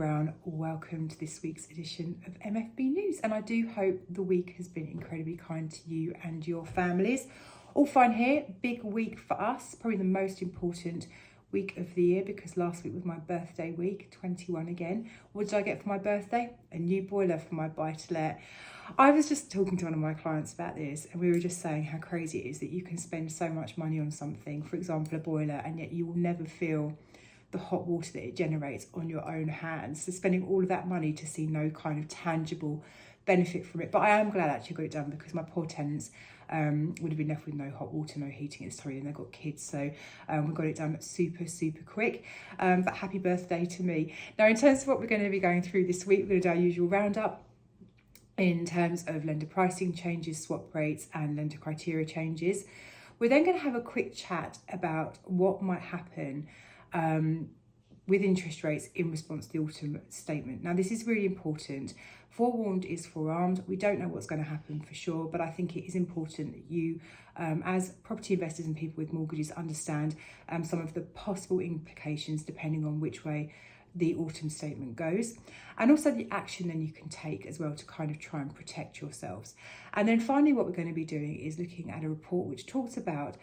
Browne. Welcome to this week's edition of MFB News, and I do hope the week has been incredibly kind to you and your families. All fine here. Big week for us, probably the most important week of the year because last week was my birthday week, 21 again. What did I get for my birthday? A new boiler for my buy-to-let. I was just talking to one of my clients about this, and we were just saying how crazy it is that you can spend so much money on something, for example a boiler, and yet you will never feel the hot water that it generates on your own hands. So spending all of that money to see no kind of tangible benefit from it. But I am glad I actually got it done because my poor tenants would have been left with no hot water, no heating. It's sorry, and they've got kids, so we got it done super quick. But happy birthday to me. Now, in terms of what we're going to be going through this week, we're going to do our usual roundup in terms of lender pricing changes, swap rates, and lender criteria changes. We're then going to have a quick chat about what might happen with interest rates in response to the autumn statement. Now, this is really important. Forewarned is forearmed. We don't know what's going to happen for sure, but I think it is important that you, as property investors and people with mortgages, understand some of the possible implications depending on which way the autumn statement goes, and also the action then you can take as well to kind of try and protect yourselves. And then finally, what we're going to be doing is looking at a report which talks about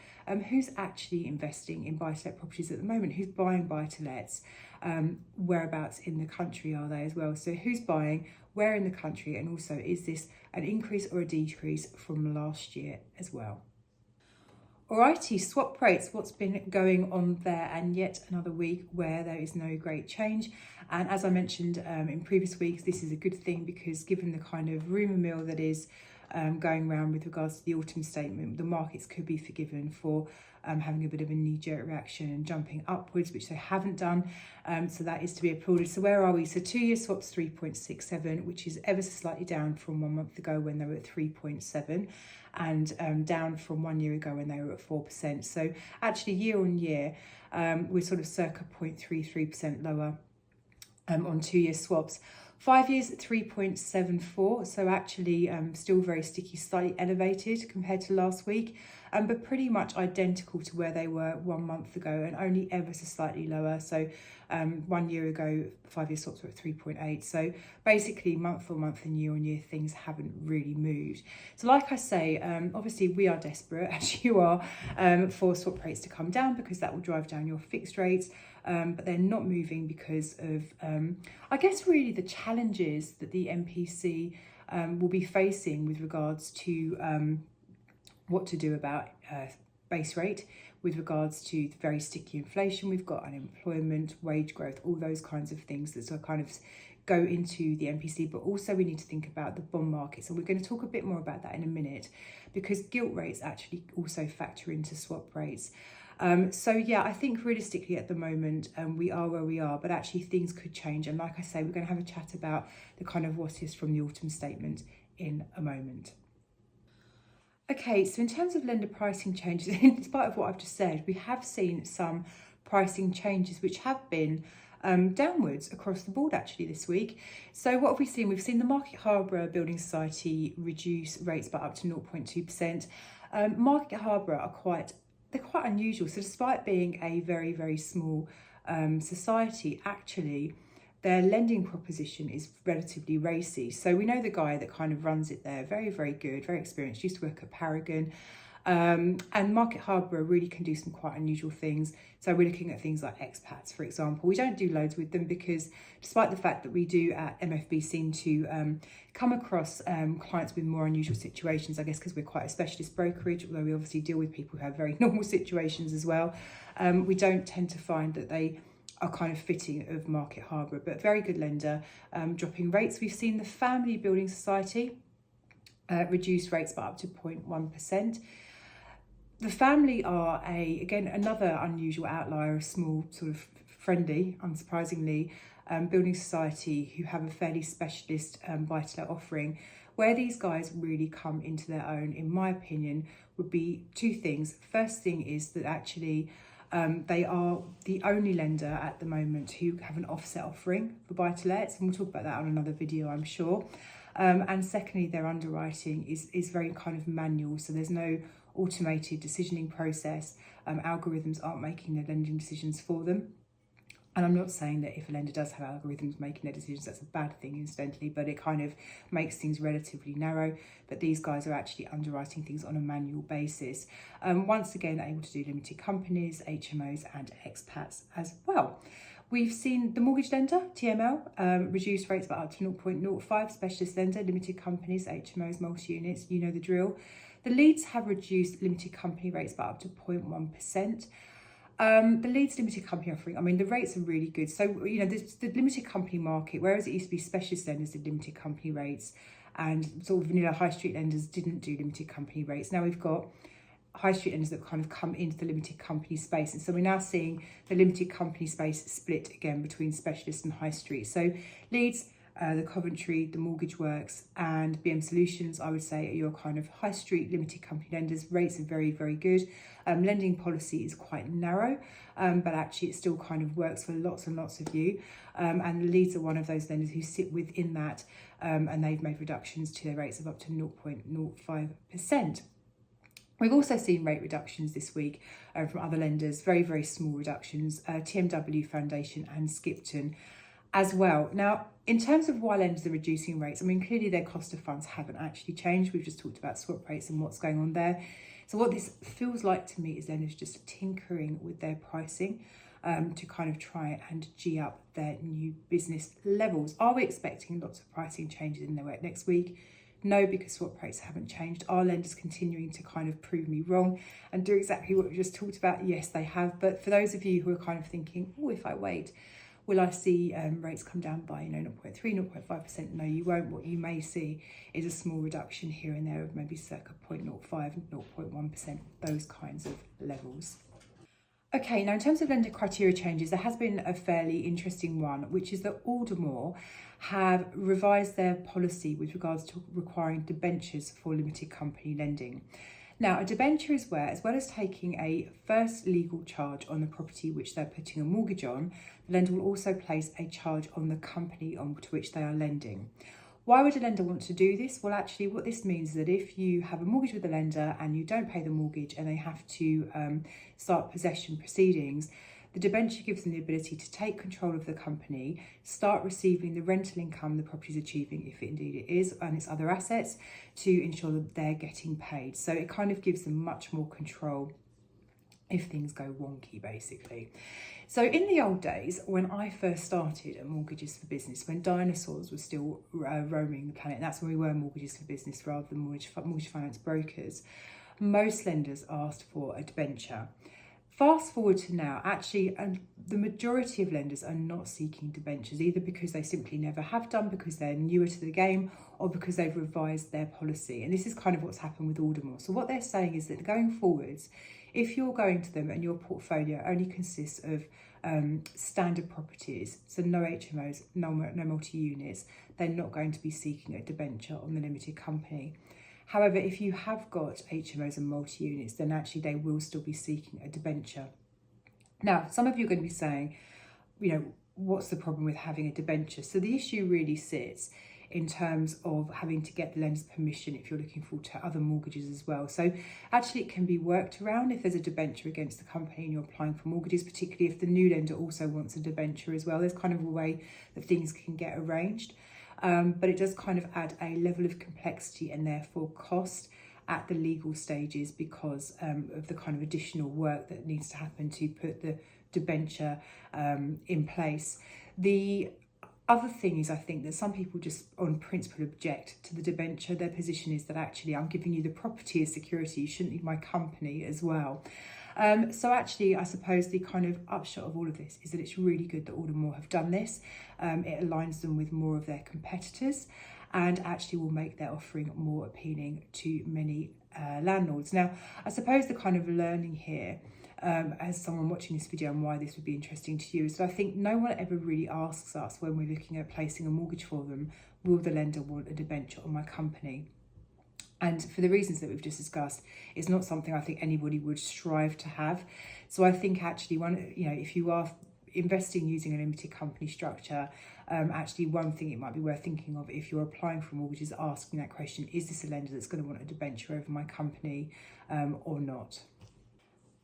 who's actually investing in buy-to-let properties at the moment, who's buying buy-to-lets, whereabouts in the country are they as well. So who's buying, where in the country, and also is this an increase or a decrease from last year as well. Alrighty, swap rates, what's been going on there, and yet another week where there is no great change. And as I mentioned in previous weeks, this is a good thing because given the kind of rumour mill that is going around with regards to the autumn statement, the markets could be forgiven for having a bit of a knee-jerk reaction and jumping upwards, which they haven't done. So that is to be applauded. So where are we? So 2-year swaps 3.67, which is ever so slightly down from 1 month ago when they were at 3.7. and down from 1 year ago when they were at 4%. So actually year on year, we're sort of circa 0.33% lower on 2-year swaps. 5 years at 3.74, so actually still very sticky, slightly elevated compared to last week, but pretty much identical to where they were 1 month ago and only ever so slightly lower. So 1 year ago, 5-year swaps were at 3.8. So basically month on month and year on year, things haven't really moved. So like I say, obviously we are desperate, as you are, for swap rates to come down because that will drive down your fixed rates. But they're not moving because of, I guess, really the challenges that the MPC will be facing with regards to what to do about base rate, with regards to the very sticky inflation we've got, unemployment, wage growth, all those kinds of things that sort of kind of go into the MPC. But also we need to think about the bond market. So we're going to talk a bit more about that in a minute because gilt rates actually also factor into swap rates. So yeah, I think realistically at the moment we are where we are, but actually things could change. And like I say, we're going to have a chat about the kind of what is from the autumn statement in a moment. Okay, so in terms of lender pricing changes, in spite of what I've just said, we have seen some pricing changes which have been downwards across the board actually this week. So what have we seen? We've seen the Market Harborough Building Society reduce rates by up to 0.2%. Market Harborough are they're quite unusual. So despite being a very small society, actually their lending proposition is relatively racy. So we know the guy that kind of runs it there, very good, very experienced, used to work at Paragon. And Market Harborough really can do some quite unusual things. So we're looking at things like expats, for example. We don't do loads with them because despite the fact that we do at MFB seem to come across clients with more unusual situations, I guess because we're quite a specialist brokerage, although we obviously deal with people who have very normal situations as well. We don't tend to find that they are kind of fitting of Market Harborough, but very good lender, dropping rates. We've seen the Family Building Society reduce rates by up to 0.1%. The Family are again another unusual outlier, a small sort of friendly, unsurprisingly, building society who have a fairly specialist buy-to-let offering. Where these guys really come into their own, in my opinion, would be two things. First thing is that actually they are the only lender at the moment who have an offset offering for buy-to-lets, and we'll talk about that on another video, I'm sure. And secondly, their underwriting is very kind of manual, so there's no automated decisioning process. Algorithms aren't making their lending decisions for them. And I'm not saying that if a lender does have algorithms making their decisions, that's a bad thing, incidentally, but it kind of makes things relatively narrow. But these guys are actually underwriting things on a manual basis. Once again, able to do limited companies, HMOs and expats as well. We've seen the mortgage lender, TML, reduce rates by up to 0.05, specialist lender, limited companies, HMOs, multi-units, you know the drill. The Leeds have reduced limited company rates by up to 0.1%. The Leeds limited company offering, I mean, the rates are really good. So, you know, the limited company market, whereas it used to be specialist lenders did limited company rates and sort of vanilla high street lenders didn't do limited company rates. Now we've got high street lenders that kind of come into the limited company space. And so we're now seeing the limited company space split again between specialist and high street. So Leeds, the Coventry, the Mortgage Works and BM Solutions, I would say, are your kind of high street limited company lenders. Rates are very, very good. Lending policy is quite narrow, but actually it still kind of works for lots and lots of you. And Leeds are one of those lenders who sit within that, and they've made reductions to their rates of up to 0.05%. We've also seen rate reductions this week from other lenders, very, very small reductions, TMW Foundation and Skipton as well. Now, in terms of why lenders are reducing rates, I mean, clearly their cost of funds haven't actually changed. We've just talked about swap rates and what's going on there. So what this feels like to me is lenders just tinkering with their pricing to kind of try and G up their new business levels. Are we expecting lots of pricing changes in their work next week? No, because swap rates haven't changed. Are lenders continuing to kind of prove me wrong and do exactly what we just talked about? Yes, they have. But for those of you who are kind of thinking, oh, if I wait, will I see rates come down by 0.3, 0.5%? No, you won't. What you may see is a small reduction here and there of maybe circa 0.05, 0.1%, those kinds of levels. Okay, now in terms of lender criteria changes, there has been a fairly interesting one, which is that Aldermore have revised their policy with regards to requiring debentures for limited company lending. Now, a debenture is where, as well as taking a first legal charge on the property which they're putting a mortgage on, the lender will also place a charge on the company on to which they are lending. Why would a lender want to do this? Well, actually, what this means is that if you have a mortgage with a lender and you don't pay the mortgage and they have to start possession proceedings, the debenture gives them the ability to take control of the company, start receiving the rental income the property is achieving, if indeed it is, and its other assets, to ensure that they're getting paid. So it kind of gives them much more control if things go wonky, basically. So in the old days, when I first started at Mortgages for Business, when dinosaurs were still roaming the planet, and that's when we were Mortgages for Business rather than mortgage finance brokers, most lenders asked for a debenture. Fast forward to now, actually, the majority of lenders are not seeking debentures, either because they simply never have done, because they're newer to the game, or because they've revised their policy. And this is kind of what's happened with Aldermore. So what they're saying is that going forwards, if you're going to them and your portfolio only consists of standard properties, so no HMOs, no multi-units, they're not going to be seeking a debenture on the limited company. However, if you have got HMOs and multi-units, then actually they will still be seeking a debenture. Now, some of you are going to be saying, what's the problem with having a debenture? So the issue really sits in terms of having to get the lender's permission if you're looking for other mortgages as well. So actually it can be worked around if there's a debenture against the company and you're applying for mortgages, particularly if the new lender also wants a debenture as well. There's kind of a way that things can get arranged. But it does kind of add a level of complexity and therefore cost at the legal stages because of the kind of additional work that needs to happen to put the debenture in place. The other thing is, I think that some people just on principle object to the debenture. Their position is that actually I'm giving you the property as security, you shouldn't need my company as well. So actually, I suppose the kind of upshot of all of this is that it's really good that Aldermore have done this. It aligns them with more of their competitors and actually will make their offering more appealing to many landlords. Now, I suppose the kind of learning here as someone watching this video and why this would be interesting to you is that I think no one ever really asks us when we're looking at placing a mortgage for them, will the lender want a debenture on my company? And for the reasons that we've just discussed, it's not something I think anybody would strive to have. So I think actually if you are investing using a limited company structure, actually one thing it might be worth thinking of if you're applying for a mortgage is asking that question, is this a lender that's going to want a debenture over my company or not?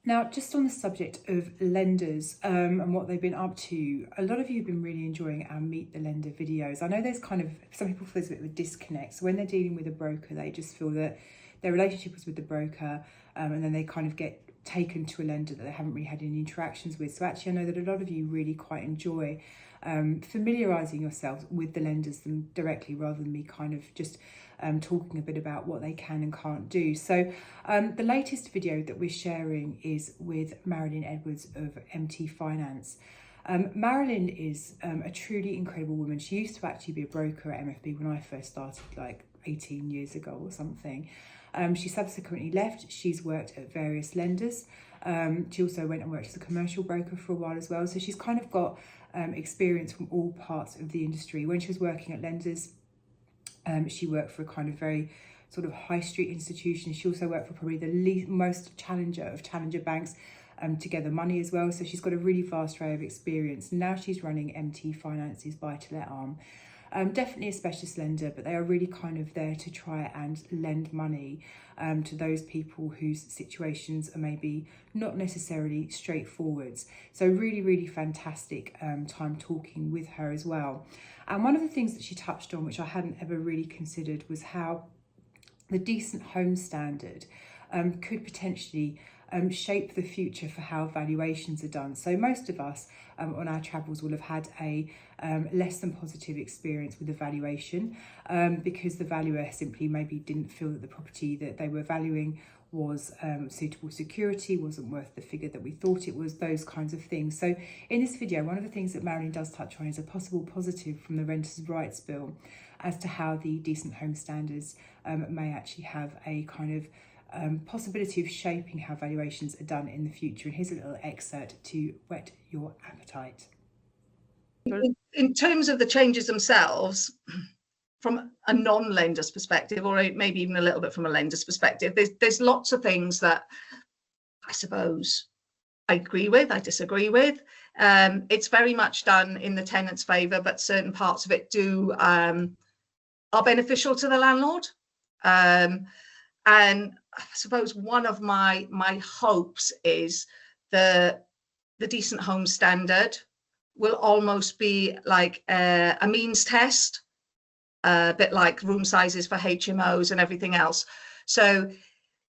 Now, just on the subject of lenders and what they've been up to, a lot of you have been really enjoying our Meet the Lender videos. I know there's kind of, some people feel there's a bit of a disconnect. So when they're dealing with a broker, they just feel that their relationship was with the broker and then they kind of get taken to a lender that they haven't really had any interactions with. So actually, I know that a lot of you really quite enjoy familiarising yourselves with the lenders them directly, rather than me kind of just talking a bit about what they can and can't do. So the latest video that we're sharing is with Marilyn Edwards of MT Finance. Marilyn is a truly incredible woman. She used to actually be a broker at MFB when I first started, like 18 years ago or something. She subsequently left. She's worked at various lenders. She also went and worked as a commercial broker for a while as well. So she's kind of got experience from all parts of the industry. When she was working at lenders, she worked for a kind of very sort of high street institution. She also worked for probably the most challenger of challenger banks, Together Money as well. So she's got a really vast array of experience. Now she's running MT Finance's buy-to-let arm. Definitely a specialist lender, but they are really kind of there to try and lend money to those people whose situations are maybe not necessarily straightforward. So really, really fantastic time talking with her as well. And one of the things that she touched on, which I hadn't ever really considered, was how the decent home standard could potentially shape the future for how valuations are done. So most of us on our travels will have had a less than positive experience with the valuation because the valuer simply maybe didn't feel that the property that they were valuing was suitable security, wasn't worth the figure that we thought it was, those kinds of things. So in this video, one of the things that Marilyn does touch on is a possible positive from the Renters' Rights Bill as to how the decent home standards may actually have a kind of possibility of shaping how valuations are done in the future. And here's a little excerpt to whet your appetite. In terms of the changes themselves, from a non-lender's perspective, or maybe even a little bit from a lender's perspective, there's lots of things that I suppose I agree with, I disagree with. It's very much done in the tenant's favour, but certain parts of it are beneficial to the landlord. And I suppose one of my hopes is the decent home standard will almost be like a means test, a bit like room sizes for HMOs and everything else. So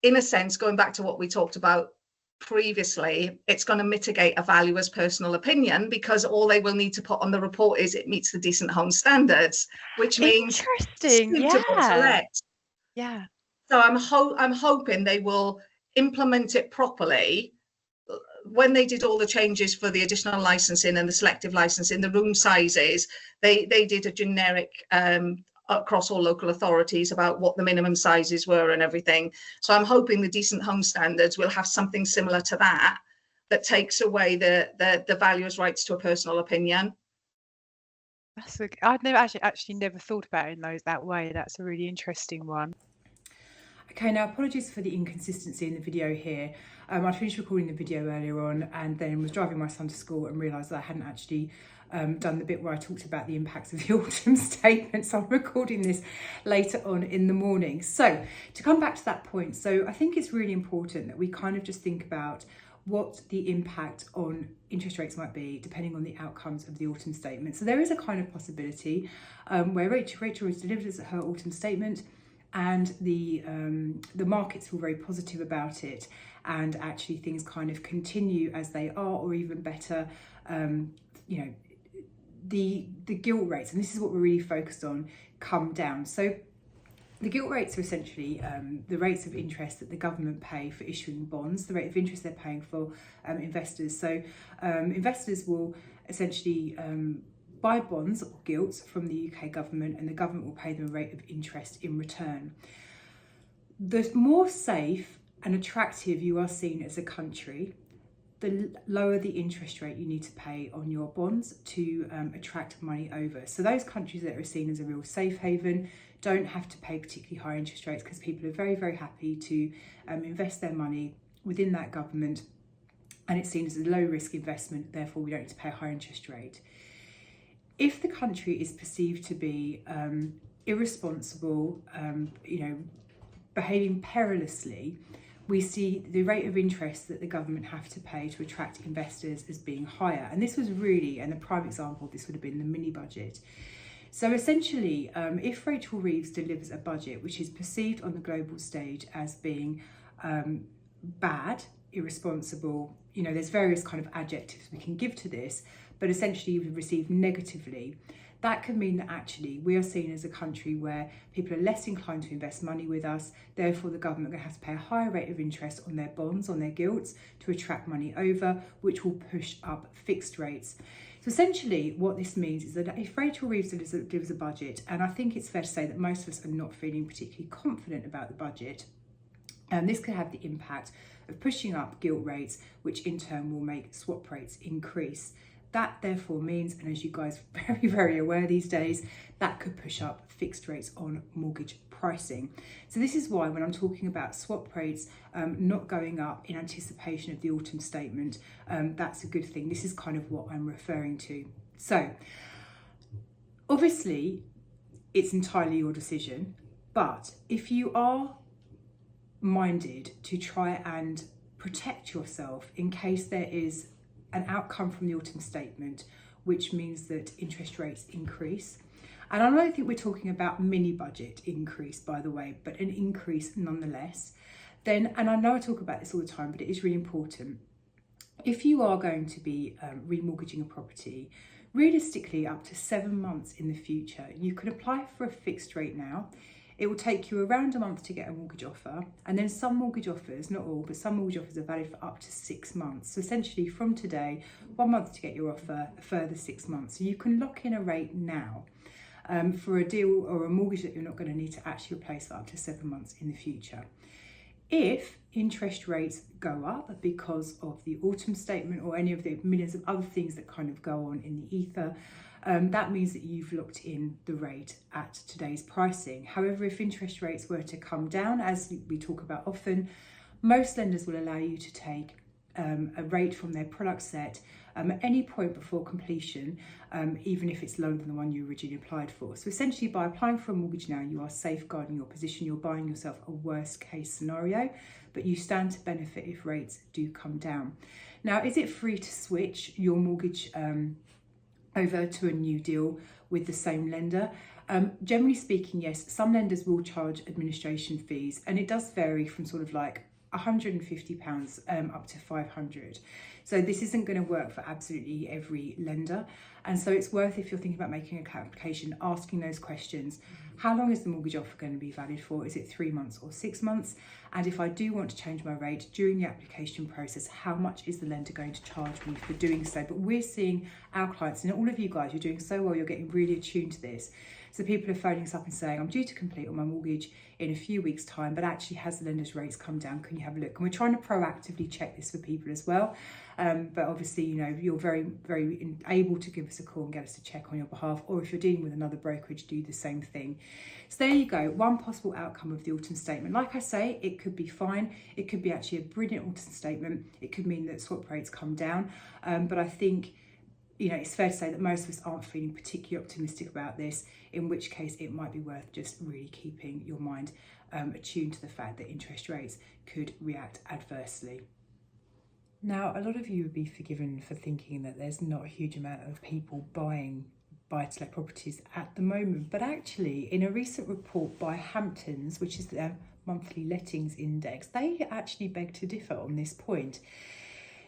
in a sense, going back to what we talked about previously, it's going to mitigate a valuer's personal opinion, because all they will need to put on the report is it meets the decent home standards, which means suitable to let. Yeah. So I'm hoping they will implement it properly. When they did all the changes for the additional licensing and the selective licensing, the room sizes, they did a generic across all local authorities about what the minimum sizes were and everything. So I'm hoping the decent home standards will have something similar to that takes away the valuer's rights to a personal opinion. I'd never actually never thought about it in that way. That's a really interesting one. Okay, now apologies for the inconsistency in the video here. I finished recording the video earlier on and then was driving my son to school and realised that I hadn't actually done the bit where I talked about the impacts of the autumn statement. So I'm recording this later on in the morning. So to come back to that point, so I think it's really important that we kind of just think about what the impact on interest rates might be depending on the outcomes of the autumn statement. So there is a kind of possibility where Rachel has delivered her autumn statement, and the markets feel very positive about it, and actually things kind of continue as they are, or even better. You know, the gilt rates, and this is what we're really focused on, come down. So the gilt rates are essentially the rates of interest that the government pay for issuing bonds, the rate of interest they're paying for investors. So investors will essentially buy bonds or gilts from the UK government, and the government will pay them a rate of interest in return. The more safe and attractive you are seen as a country, the lower the interest rate you need to pay on your bonds to attract money over. So those countries that are seen as a real safe haven don't have to pay particularly high interest rates, because people are very, very happy to invest their money within that government, and it's seen as a low risk investment, therefore we don't need to pay a high interest rate. If the country is perceived to be irresponsible, behaving perilously, we see the rate of interest that the government have to pay to attract investors as being higher. And this was really, and the prime example of this would have been the mini budget. So essentially, if Rachel Reeves delivers a budget which is perceived on the global stage as being bad, irresponsible, you know, there's various kind of adjectives we can give to this, but essentially received negatively, that could mean that actually we are seen as a country where people are less inclined to invest money with us. Therefore, the government are going to have to pay a higher rate of interest on their bonds, on their gilts, to attract money over, which will push up fixed rates. So essentially what this means is that if Rachel Reeves delivers a budget, and I think it's fair to say that most of us are not feeling particularly confident about the budget, and this could have the impact of pushing up gilt rates, which in turn will make swap rates increase. That therefore means, and as you guys are very, very aware these days, that could push up fixed rates on mortgage pricing. So this is why when I'm talking about swap rates not going up in anticipation of the autumn statement, that's a good thing. This is kind of what I'm referring to. So obviously it's entirely your decision, but if you are minded to try and protect yourself in case there is an outcome from the autumn statement which means that interest rates increase, and I don't think we're talking about mini budget increase, by the way, but an increase nonetheless, then, and I know I talk about this all the time, but it is really important, if you are going to be remortgaging a property, realistically up to 7 months in the future, you can apply for a fixed rate now. It will take you around a month to get a mortgage offer, and then some mortgage offers, not all, but some mortgage offers are valid for up to 6 months. So essentially from today, 1 month to get your offer, a further 6 months. So you can lock in a rate now for a deal or a mortgage that you're not going to need to actually replace for up to 7 months in the future. If interest rates go up because of the autumn statement or any of the millions of other things that kind of go on in the ether, that means that you've locked in the rate at today's pricing. However, if interest rates were to come down, as we talk about often, most lenders will allow you to take a rate from their product set at any point before completion, even if it's lower than the one you originally applied for. So essentially by applying for a mortgage now, you are safeguarding your position, you're buying yourself a worst case scenario, but you stand to benefit if rates do come down. Now, is it free to switch your mortgage over to a new deal with the same lender? Generally speaking, yes, some lenders will charge administration fees, and it does vary from sort of like £150 up to £500. So this isn't going to work for absolutely every lender. And so it's worth, if you're thinking about making an application, asking those questions. How long is the mortgage offer going to be valid for? Is it 3 months or 6 months? And if I do want to change my rate during the application process, how much is the lender going to charge me for doing so? But we're seeing our clients, and all of you guys, you're doing so well, you're getting really attuned to this. So people are phoning us up and saying, I'm due to complete on my mortgage in a few weeks' time, but actually has the lender's rates come down? Can you have a look? And we're trying to proactively check this for people as well. But obviously, you know, you're very, very able to give us a call and get us to check on your behalf. Or if you're dealing with another brokerage, do the same thing. So there you go, one possible outcome of the autumn statement. Like I say, it could be fine. It could be actually a brilliant autumn statement. It could mean that swap rates come down. But I think, you know, it's fair to say that most of us aren't feeling particularly optimistic about this, in which case it might be worth just really keeping your mind attuned to the fact that interest rates could react adversely. Now, a lot of you would be forgiven for thinking that there's not a huge amount of people buying buy-to-let properties at the moment, but actually in a recent report by Hamptons, which is their monthly lettings index, they actually beg to differ on this point.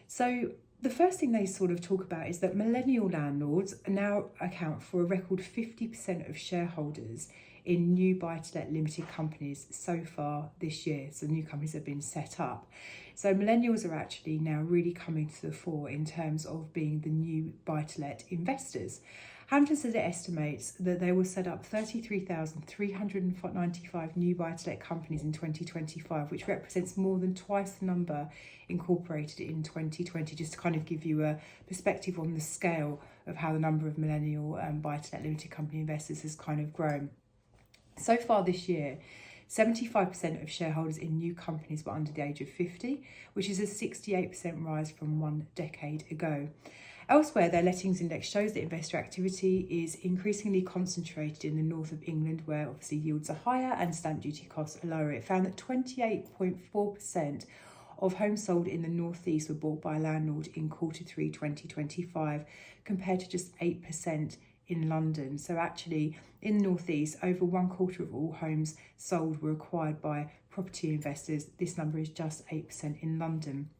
So the first thing they sort of talk about is that millennial landlords now account for a record 50% of shareholders in new buy-to-let limited companies so far this year. So new companies have been set up. So millennials are actually now really coming to the fore in terms of being the new buy-to-let investors. Hamptons says it estimates that they will set up 33,395 new buy-to-let companies in 2025, which represents more than twice the number incorporated in 2020, just to kind of give you a perspective on the scale of how the number of millennial buy-to-let limited company investors has kind of grown. So far this year, 75% of shareholders in new companies were under the age of 50, which is a 68% rise from 1 decade ago. Elsewhere, their lettings index shows that investor activity is increasingly concentrated in the north of England, where obviously yields are higher and stamp duty costs are lower. It found that 28.4% of homes sold in the northeast were bought by a landlord in Q3 2025, compared to just 8% in London. So actually, in the northeast, over 1/4 of all homes sold were acquired by property investors. This number is just 8% in London.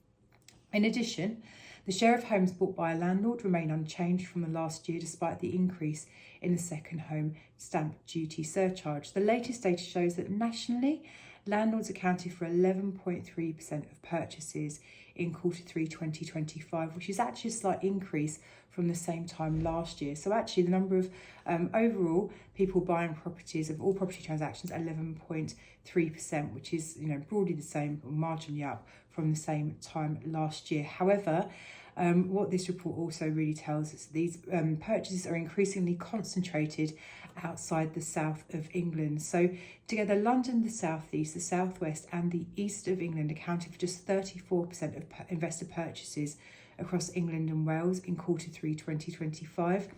In addition, the share of homes bought by a landlord remained unchanged from the last year, despite the increase in the second home stamp duty surcharge. The latest data shows that nationally, landlords accounted for 11.3% of purchases in Q3 2025, which is actually a slight increase from the same time last year. So actually the number of overall people buying properties of all property transactions, 11.3%, which is broadly the same or marginally up from the same time last year. However, what this report also really tells us, these purchases are increasingly concentrated outside the south of England. So together, London, the southeast, the southwest and the east of England accounted for just 34% of investor purchases across England and Wales in Q3 2025.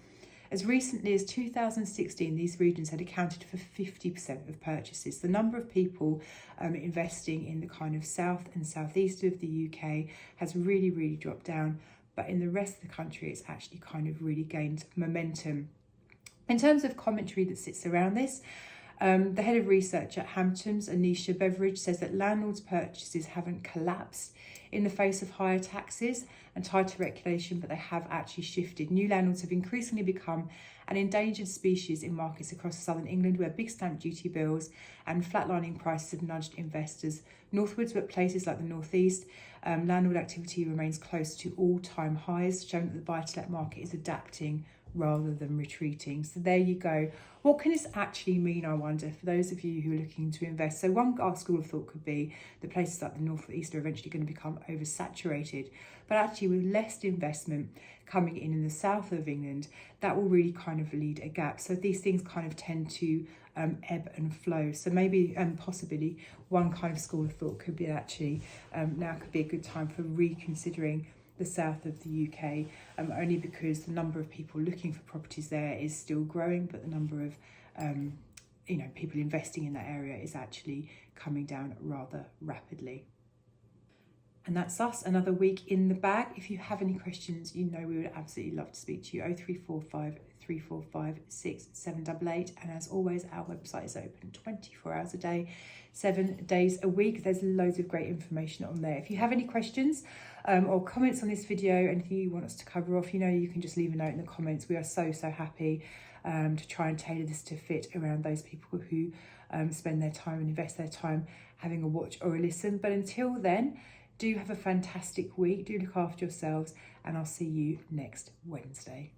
As recently as 2016, these regions had accounted for 50% of purchases. The number of people investing in the kind of south and southeast of the UK has really dropped down, but in the rest of the country, it's actually kind of really gained momentum. In terms of commentary that sits around this, the head of research at Hamptons, Anisha Beveridge, says that landlords' purchases haven't collapsed in the face of higher taxes and tighter regulation, but they have actually shifted. New landlords have increasingly become an endangered species in markets across southern England, where big stamp duty bills and flatlining prices have nudged investors northwards, but places like the northeast, landlord activity remains close to all-time highs, showing that the buy-to-let market is adapting rather than retreating. So there you go. What can this actually mean, I wonder, for those of you who are looking to invest? So one school of thought could be that places like the north or east are eventually going to become oversaturated, but actually with less investment coming in the south of England, that will really kind of lead a gap. So these things kind of tend to ebb and flow. So maybe possibly one kind of school of thought could be actually now could be a good time for reconsidering the south of the UK, only because the number of people looking for properties there is still growing, but the number of people investing in that area is actually coming down rather rapidly. And that's us, another week in the bag. If you have any questions, we would absolutely love to speak to you. 0345 345 6788. And as always, our website is open 24 hours a day, 7 days a week. There's loads of great information on there. If you have any questions or comments on this video, anything you want us to cover off, you can just leave a note in the comments. We are so happy to try and tailor this to fit around those people who spend their time and invest their time having a watch or a listen. But until then, do have a fantastic week. Do look after yourselves, and I'll see you next Wednesday.